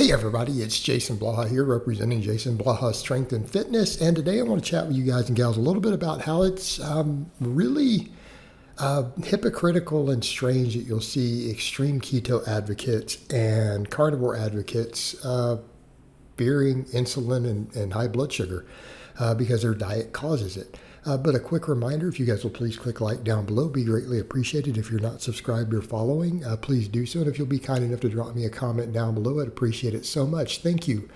Hey everybody, it's Jason Blaha here representing Jason Blaha Strength and Fitness, and today I want to chat with you guys and gals a little bit about how it's really hypocritical and strange that you'll see extreme keto advocates and carnivore advocates fearing insulin and high blood sugar because their diet causes it. But a quick reminder, if you guys will please click like down below, be greatly appreciated. If you're not subscribed or following, please do so. And if you'll be kind enough to drop me a comment down below, I'd appreciate it so much. Thank you.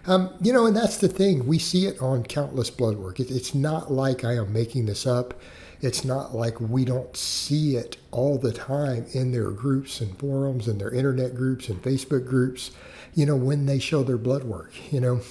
And that's the thing. We see it on countless blood work. It's not like I am making this up. It's not like we don't see it all the time in their groups and forums and their internet groups and Facebook groups, when they show their blood work, and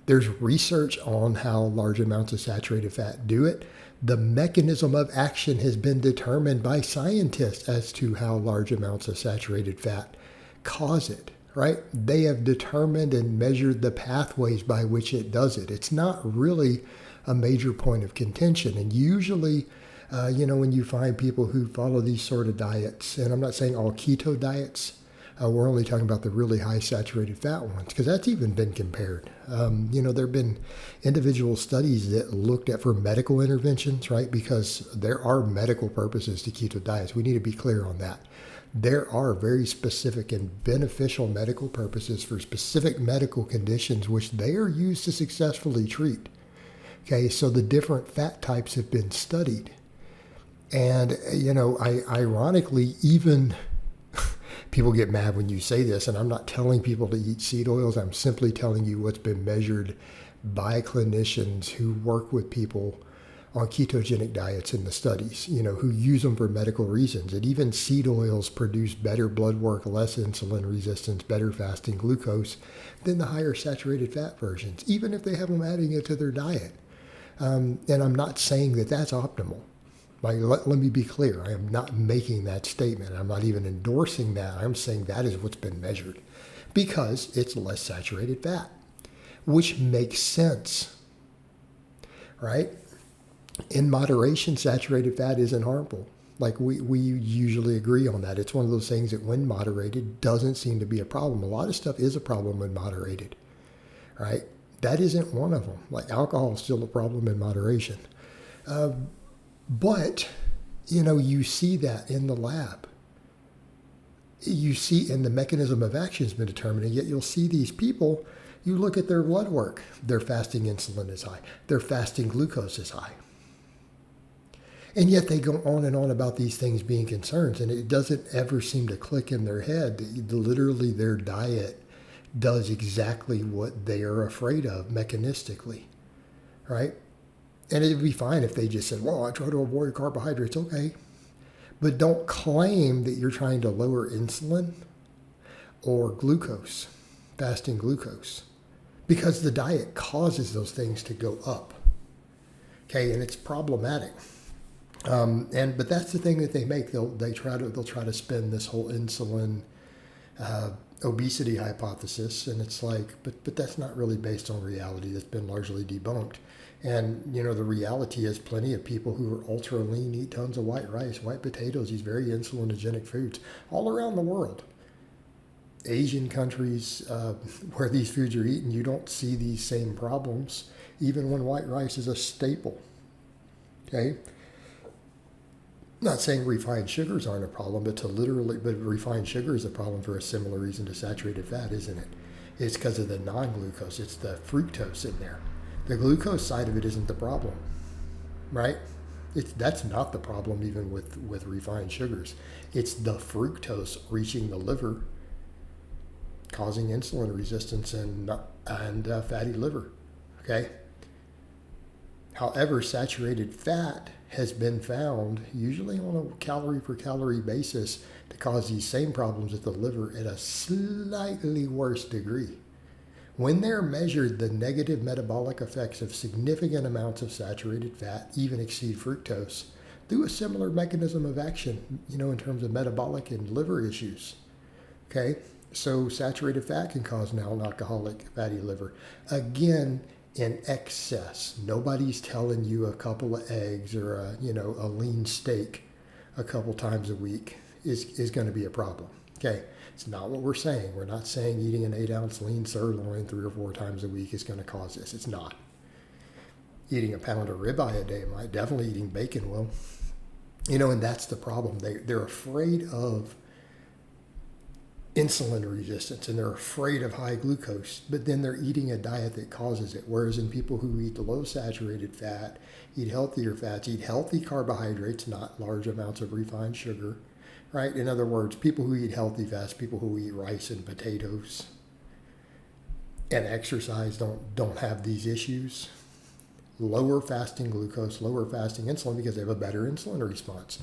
there's research on how large amounts of saturated fat do it. The mechanism of action has been determined by scientists as to how large amounts of saturated fat cause it, right? They have determined and measured the pathways by which it does it. It's not really a major point of contention. And usually, when you find people who follow these sort of diets, and I'm not saying all keto diets, we're only talking about the really high saturated fat ones, because that's even been compared. There have been individual studies that looked at for medical interventions, right? Because there are medical purposes to keto diets. We need to be clear on that. There are very specific and beneficial medical purposes for specific medical conditions, which they are used to successfully treat. Okay, so the different fat types have been studied. And, ironically, even people get mad when you say this, and I'm not telling people to eat seed oils. I'm simply telling you what's been measured by clinicians who work with people on ketogenic diets in the studies, who use them for medical reasons. And even seed oils produce better blood work, less insulin resistance, better fasting glucose than the higher saturated fat versions, even if they have them adding it to their diet. And I'm not saying that that's optimal. Let me be clear. I am not making that statement. I'm not even endorsing that. I'm saying that is what's been measured because it's less saturated fat, which makes sense, right? In moderation, saturated fat isn't harmful. Like we usually agree on that. It's one of those things that when moderated doesn't seem to be a problem. A lot of stuff is a problem when moderated, right? That isn't one of them. Like alcohol is still a problem in moderation. But, you see that in the lab. You see, and the mechanism of action has been determined, and yet you'll see these people, you look at their blood work, their fasting insulin is high, their fasting glucose is high. And yet they go on and on about these things being concerns, and it doesn't ever seem to click in their head that literally their diet does exactly what they are afraid of mechanistically, right? And it'd be fine if they just said, well, I try to avoid carbohydrates. Okay. But don't claim that you're trying to lower insulin or glucose, fasting glucose, because the diet causes those things to go up. Okay. And it's problematic. But that's the thing that they make. They'll try to spin this whole insulin obesity hypothesis, and it's like, but that's not really based on reality. That's been largely debunked. And, the reality is plenty of people who are ultra lean eat tons of white rice, white potatoes, these very insulinogenic foods all around the world. Asian countries where these foods are eaten, you don't see these same problems, even when white rice is a staple. Okay? Not saying refined sugars aren't a problem, but refined sugar is a problem for a similar reason to saturated fat, isn't it? It's because of the non-glucose. It's the fructose in there. The glucose side of it isn't the problem, right? That's not the problem even with refined sugars. It's the fructose reaching the liver, causing insulin resistance and fatty liver, okay? However, saturated fat has been found, usually on a calorie per calorie basis, to cause these same problems with the liver at a slightly worse degree. When they're measured, the negative metabolic effects of significant amounts of saturated fat even exceed fructose through a similar mechanism of action, in terms of metabolic and liver issues. Okay, so saturated fat can cause non-alcoholic fatty liver. Again, in excess. Nobody's telling you a couple of eggs or a lean steak a couple times a week is going to be a problem. Okay, It's not what we're saying. We're not saying eating an 8-ounce lean sirloin 3 or 4 times a week is going to cause this. It's not. Eating a pound of ribeye a day might. Definitely eating bacon will. And that's the problem. They're afraid of insulin resistance, and they're afraid of high glucose, but then they're eating a diet that causes it. Whereas in people who eat low saturated fat, eat healthier fats, eat healthy carbohydrates, not large amounts of refined sugar, right? In other words, people who eat healthy fats, people who eat rice and potatoes and exercise don't have these issues. Lower fasting glucose, lower fasting insulin, because they have a better insulin response.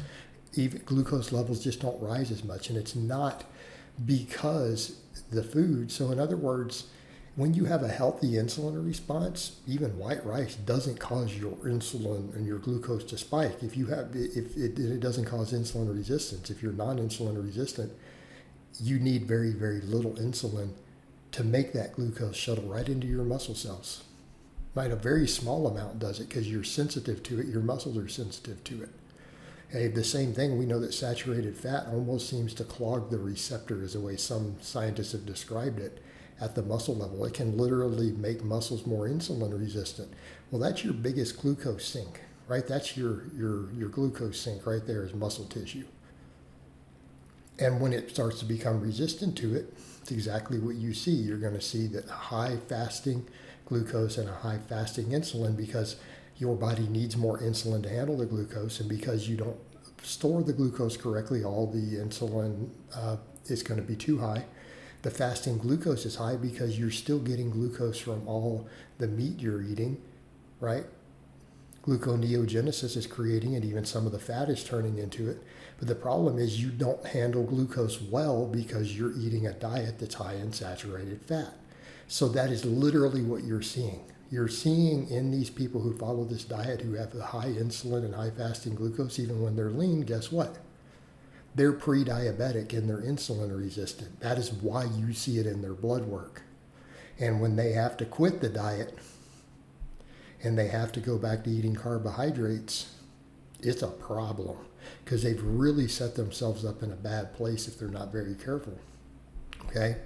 Even glucose levels just don't rise as much, and it's not because the food. So in other words, when you have a healthy insulin response, even white rice doesn't cause your insulin and your glucose to spike. If it doesn't cause insulin resistance. If you're non-insulin resistant, you need very, very little insulin to make that glucose shuttle right into your muscle cells. Right, a very small amount does it because you're sensitive to it. Your muscles are sensitive to it. Okay, the same thing, we know that saturated fat almost seems to clog the receptor, is the way some scientists have described it, at the muscle level. It can literally make muscles more insulin resistant. Well, that's your biggest glucose sink, right? That's your glucose sink right there is muscle tissue. And when it starts to become resistant to it, it's exactly what you see. You're going to see that high fasting glucose and a high fasting insulin, because your body needs more insulin to handle the glucose, and because you don't store the glucose correctly, all the insulin is going to be too high. The fasting glucose is high because you're still getting glucose from all the meat you're eating, right? Gluconeogenesis is creating it, even some of the fat is turning into it. But the problem is you don't handle glucose well because you're eating a diet that's high in saturated fat. So that is literally what you're seeing. You're seeing in these people who follow this diet, who have the high insulin and high fasting glucose, even when they're lean, guess what? They're pre-diabetic and they're insulin resistant. That is why you see it in their blood work. And when they have to quit the diet and they have to go back to eating carbohydrates, it's a problem because they've really set themselves up in a bad place if they're not very careful. Okay?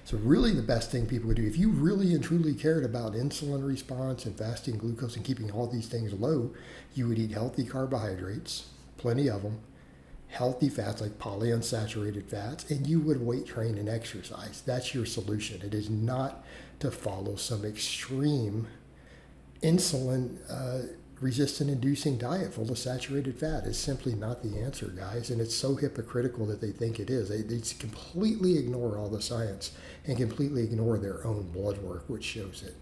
So really the best thing people would do, if you really and truly cared about insulin response and fasting glucose and keeping all these things low, you would eat healthy carbohydrates, plenty of them, healthy fats like polyunsaturated fats, and you would weight train and exercise. That's your solution. It is not to follow some extreme insulin resistant inducing diet full of saturated fat. Is simply not the answer, guys, and it's so hypocritical that they think it is. They completely ignore all the science and completely ignore their own blood work, which shows it.